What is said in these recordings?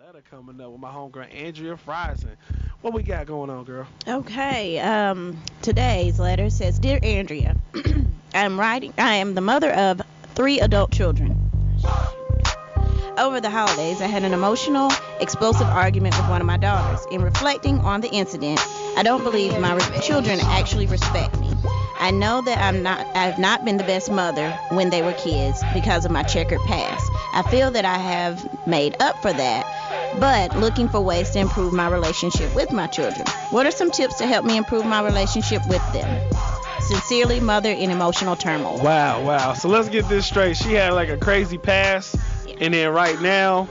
Letter coming up with my homegirl Andrea Frison. What we got going on, girl? Okay, today's letter says, Dear Andrea, I am the mother of three adult children. Over the holidays, I had an emotional, explosive argument with one of my daughters. In reflecting on the incident, I don't believe my children actually respect me. I know that I've not been the best mother when they were kids because of my checkered past. I feel that I have made up for that, but looking for ways to improve my relationship with my children. What are some tips to help me improve my relationship with them? Sincerely, mother in emotional turmoil. Wow. So let's get this straight. She had like a crazy past, and then right now,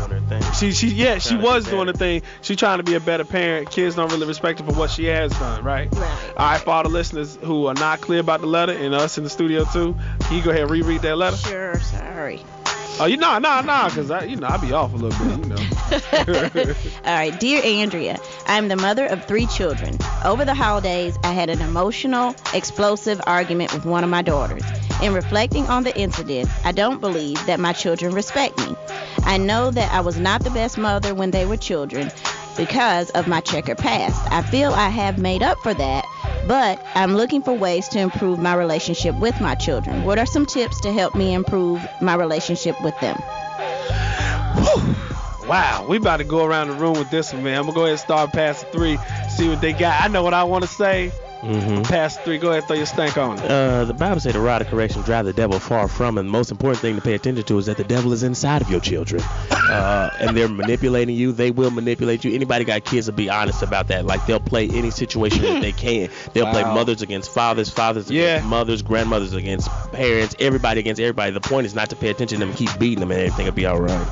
Doing her thing. she was doing the thing. She trying to be a better parent. Kids don't really respect her for what she has done, right? Right. All right, for all the listeners who are not clear about the letter, and us in the studio too, can you go ahead and reread that letter? Sure, sorry. Oh, because I be off a little bit, All right, dear Andrea, I'm the mother of three children. Over the holidays, I had an emotional, explosive argument with one of my daughters. In reflecting on the incident, I don't believe that my children respect me. I know that I was not the best mother when they were children because of my checkered past. I feel I have made up for that, but I'm looking for ways to improve my relationship with my children. What are some tips to help me improve my relationship with them? Wow, we about to go around the room with this one, man. I'm gonna go ahead and start past the three, see what they got. I know what I want to say. Past the three, go ahead and throw your stank on it. The Bible said the rod of correction drive the devil far from, and the most important thing to pay attention to is that the devil is inside of your children, and they're manipulating you. They will manipulate you. Anybody got kids will be honest about that. Like, they'll play any situation that they can. They'll play mothers against fathers, fathers against mothers, grandmothers against parents, everybody against everybody. The point is not to pay attention to them, keep beating them, and everything will be all right.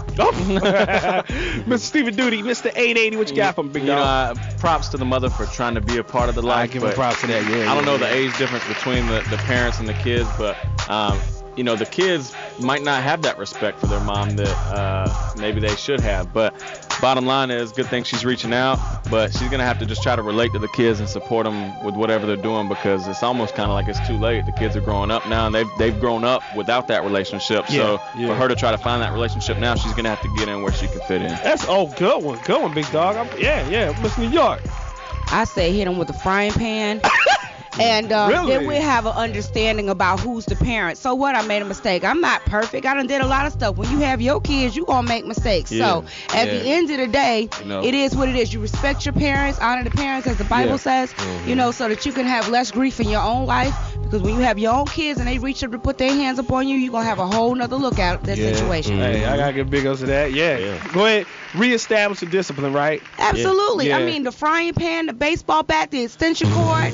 Mr. Stephen Duty, Mr. 880, what you got from Big Dog? Props to the mother for trying to be a part of the life. I give him props to that. I don't know the age difference between the parents and the kids, but the kids might not have that respect for their mom that maybe they should have. But bottom line is, good thing she's reaching out, but she's gonna have to just try to relate to the kids and support them with whatever they're doing, because it's almost kind of like it's too late. The kids are growing up now, and they've grown up without that relationship. So for her to try to find that relationship now, she's gonna have to get in where she can fit in. That's good one, Big Dog. Miss New York. I say hit them with a frying pan. And Really? then we have an understanding about who's the parent. So what? I made a mistake. I'm not perfect. I done did a lot of stuff. When you have your kids, you gonna make mistakes. So at the end of the day, it is what it is. You respect your parents, honor the parents, as the Bible says. So that you can have less grief in your own life. Because when you have your own kids and they reach up to put their hands up on you, you're gonna have a whole nother look at that situation. Hey, I gotta give big ups to that. Go ahead, reestablish the discipline, right? Absolutely. Yeah. I mean, the frying pan, the baseball bat, the extension cord.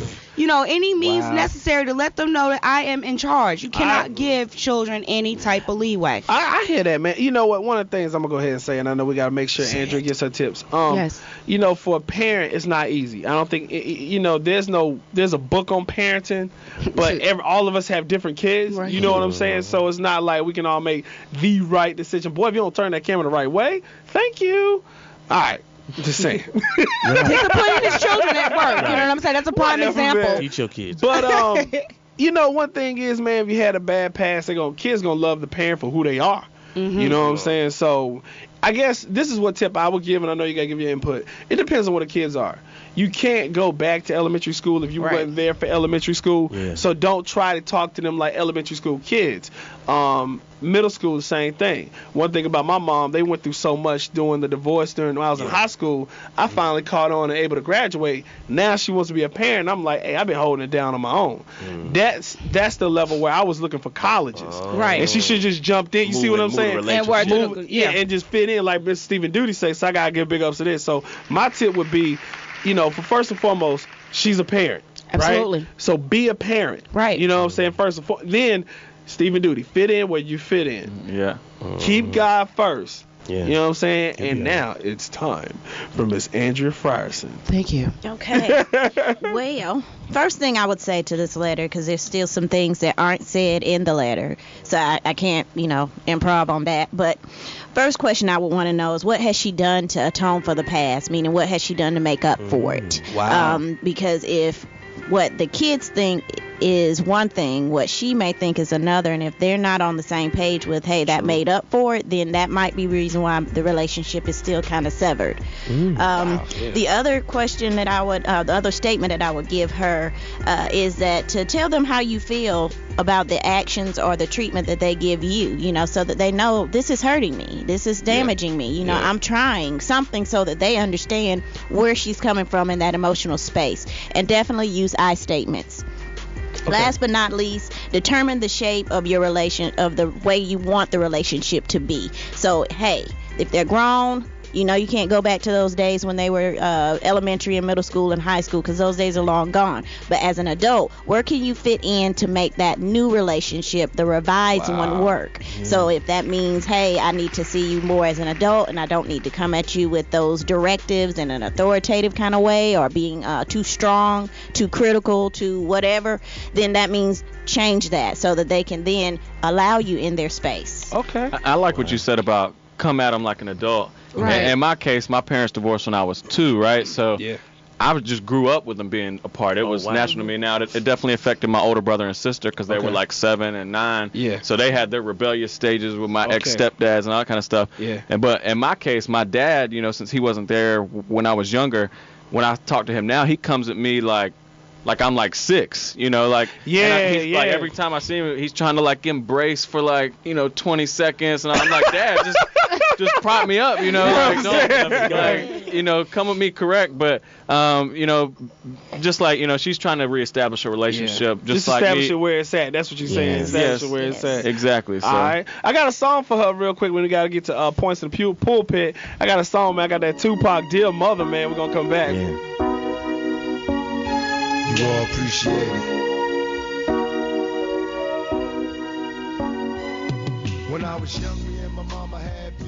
Any means necessary to let them know that I am in charge. You cannot give children any type of leeway. I hear that, man. You know what? One of the things I'm going to go ahead and say, and I know we got to make sure Andrea gets her tips. Yes. For a parent, it's not easy. I don't think, there's a book on parenting, but all of us have different kids. Right. You know what I'm saying? So it's not like we can all make the right decision. Boy, if you don't turn that camera the right way, thank you. All right. Just saying. Disciplining his children at work. You know what I'm saying? That's a prime example. Man. Teach your kids. But one thing is, man, if you had a bad past, kids gonna love the parent for who they are. You know what I'm saying? So I guess this is what tip I would give, and I know you gotta give your input. It depends on what the kids are. You can't go back to elementary school if you weren't there for elementary school. Yeah. So don't try to talk to them like elementary school kids. Middle school, the same thing. One thing about my mom, they went through so much during the divorce when I was in high school. I finally caught on and able to graduate. Now she wants to be a parent. I'm like, hey, I've been holding it down on my own. That's the level where I was looking for colleges. Right. And she should just jumped in. You see what I'm saying? And just fit in like Mr. Stephen Duty says. So I gotta give big ups to this. So my tip would be, for first and foremost, she's a parent. Absolutely. Right? So be a parent. Right. You know what I'm saying? First and foremost. Then Stephen Duty, fit in where you fit in. Yeah. Keep God first. Yeah. You know what I'm saying? And now it's time for Miss Andrea Frierson. Thank you. Okay. Well, first thing I would say to this letter, because there's still some things that aren't said in the letter, so I can't, improv on that. But first question I would want to know is, what has she done to atone for the past? Meaning, what has she done to make up for it? Wow. Because if what the kids think is one thing, what she may think is another, and if they're not on the same page with, hey, that made up for it, then that might be the reason why the relationship is still kind of severed. The other question that I would, the other statement that I would give her is that to tell them how you feel about the actions or the treatment that they give you, you know, so that they know this is hurting me, this is damaging me, you know, I'm trying something, so that they understand where she's coming from in that emotional space. And definitely use I statements. Okay. Last but not least, determine the shape of your of the way you want the relationship to be. So, hey, if they're grown, you know, you can't go back to those days when they were elementary and middle school and high school, because those days are long gone. But as an adult, where can you fit in to make that new relationship, the revised one, work? So if that means, hey, I need to see you more as an adult, and I don't need to come at you with those directives in an authoritative kind of way, or being too strong, too critical, too whatever, then that means change that so that they can then allow you in their space. Okay. I like what you said about come at them like an adult. Right. In my case, my parents divorced when I was 2, right? So I just grew up with them being apart. It was natural to me. Now, it definitely affected my older brother and sister, because they were like 7 and 9. Yeah. So they had their rebellious stages with my ex-stepdads and all that kind of stuff. Yeah. But in my case, my dad, you know, since he wasn't there when I was younger, when I talk to him now, he comes at me like I'm like 6, you know, like, like every time I see him, he's trying to like embrace for like, you know, 20 seconds, and I'm like, Dad, just prop me up, you know, like, don't, like, you know, come with me correct, but, you know, just like, you know, she's trying to reestablish a relationship, just like establish it where it's at. That's what you're saying. Establish it where it's at. Exactly. So. All right, I got a song for her real quick. When we gotta get to points in the pulpit, I got a song, man. I got that Tupac, Dear Mother, man. We're gonna come back. You all appreciate it. When I was young, me and my mama had